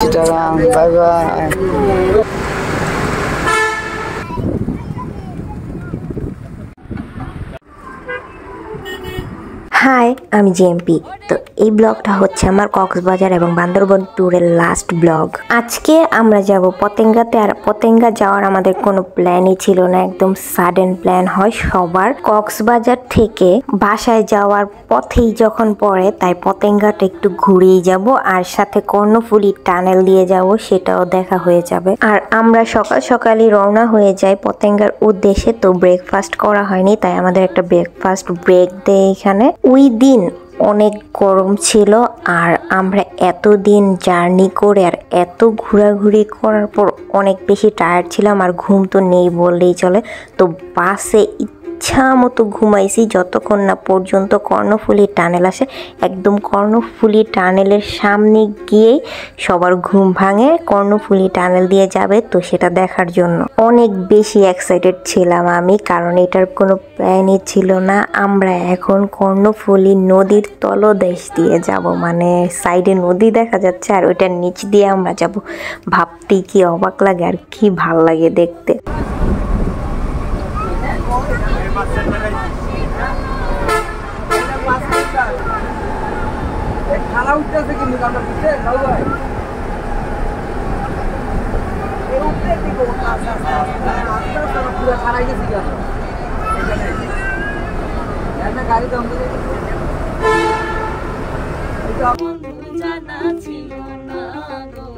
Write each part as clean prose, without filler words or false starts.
Chittagong, bye bye. High, আমি JMP. তো এই ব্লগটা হচ্ছে আমার কক্সবাজার এবং বান্দরবন ট্যুরের লাস্ট ব্লগ। আজকে আমরা যাব পতেঙ্গাতে। আর পতেঙ্গা যাওয়ার আমাদের কোনো প্ল্যানই ছিল না, একদম সাডেন প্ল্যান হয় সবার। কক্সবাজার থেকে বাসায় যাওয়ার পথেই যখন পড়ে, তাই পতেঙ্গাটা একটু ঘুরেই যাব, আর সাথে কর্ণফুলী টানেল দিয়ে যাব, সেটাও দেখা হয়ে যাবে। আর আমরা সকাল সকালই রওনা হয়ে যাই পতেঙ্গার উদ্দেশ্যে। তো ব্রেকফাস্ট করা হয়নি, তাই আমাদের একটা ব্রেকফাস্ট ব্রেক দেয় এখানে। ওই দিন অনেক গরম ছিল, আর আমরা এতদিন জার্নি করে আর এত ঘোরাঘুরি করার পর অনেক বেশি টায়ার্ড ছিলাম, আর ঘুম তো নেই বললেই চলে। তো বাসে ইচ্ছা মতো ঘুমাইছি যতক্ষণ না পর্যন্ত কর্ণফুলী টানেল আসে। একদম কর্ণফুলী টানেলের সামনে গিয়েই সবার ঘুম ভাঙে। কর্ণফুলী টানেল দিয়ে যাবে, তো সেটা দেখার জন্য অনেক বেশি এক্সাইটেড ছিলাম আমি, কারণ এটার কোনো প্ল্যানই ছিল না। আমরা এখন কর্ণফুলী নদীর তলদেশ দিয়ে যাব, মানে সাইডে নদী দেখা যাচ্ছে আর ওইটার নিচ দিয়ে আমরা যাব। ভাবতেই কি অবাক লাগে আর কি ভাল লাগে দেখতে। খালা উঠতেছে কিন্তু আমরা বুঝতে খাও ভাই এই উঠতে দিকে আস্তে আস্তে পুরো খারাই গেছি কেন একটা গাড়ি তো আমাদের বন্ধু জানা ছিল না গো,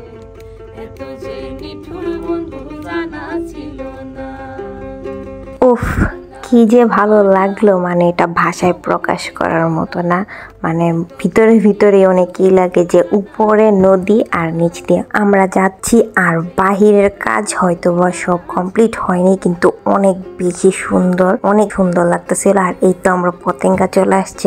এত যে নিঠুর বন্ধু জানা ছিল না। উফ, কি যে ভালো লাগলো, মানে এটা ভাষায় প্রকাশ করার মতো না। মানে ভিতরে ভিতরে অনেকই লাগে যে উপরে নদী আর নিচ দিয়ে আমরা যাচ্ছি, আর বাহিরের কাজ হয়তো বা সব কমপ্লিট হয়নি, কিন্তু অনেক বেশি সুন্দর, অনেক সুন্দর লাগতেছিল। আর এই তো আমরা পতেঙ্গা চলে আসছি।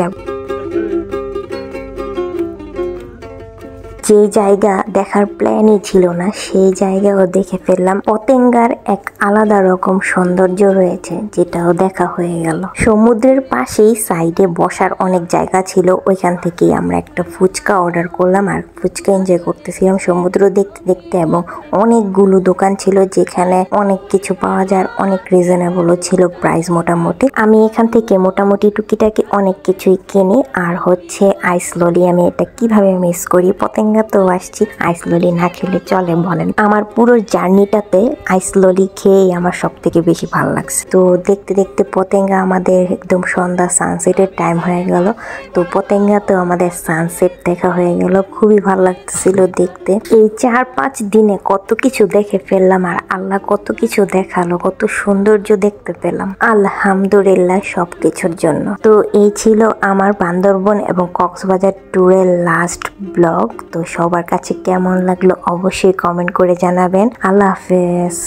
যে জায়গা দেখার প্ল্যানই ছিল না, সেই জায়গাও দেখে ফেললাম। পতেঙ্গার এক আলাদা রকম সৌন্দর্য রয়েছে, যেটাও দেখা হয়ে গেল। সমুদ্রের পাশেই সাইডে বসার অনেক জায়গা ছিল, ওইখান থেকেই আমরা একটা ফুচকা অর্ডার করলাম, আর ফুচকা এনজয় করতেছিলাম সমুদ্র দেখতে দেখতে। এবং অনেকগুলো দোকান ছিল যেখানে অনেক কিছু পাওয়া যায়, অনেক রিজনেবলও ছিল প্রাইস মোটামুটি। আমি এখান থেকে মোটামুটি টুকিটাকি অনেক কিছুই কিনি। আর হচ্ছে আইস ললি, আমি এটা কিভাবে মিস করি। পতেঙ্গা তো আসছি, আইস ললি না খেলে চলে বলেন? আমার পুরো জার্নিটাতে আইস ললি খেয়েই আমার সব থেকে বেশি ভালো লাগছে। তো দেখতে দেখতে পতেঙ্গা আমাদের একদম সন্ধ্যা সানসেটের টাইম হয়ে গেল। তো পতেঙ্গাতেও আমাদের সানসেট দেখা হয়ে গেল, খুবই ভালো লাগতেছিল দেখতে। এই 4-5 দিনে কত কিছু দেখে ফেললাম, আর আল্লাহ কত কিছু দেখালো, কত সৌন্দর্য দেখতে পেলাম। আলহামদুলিল্লাহ সবকিছুর জন্য। তো এই ছিল আমার বান্দরবন এবং কক্সবাজার ট্যুরের লাস্ট ব্লগ। তো সবার কাছে কেমন লাগলো অবশ্যই কমেন্ট করে জানাবেন। আল্লাহ হাফেজ।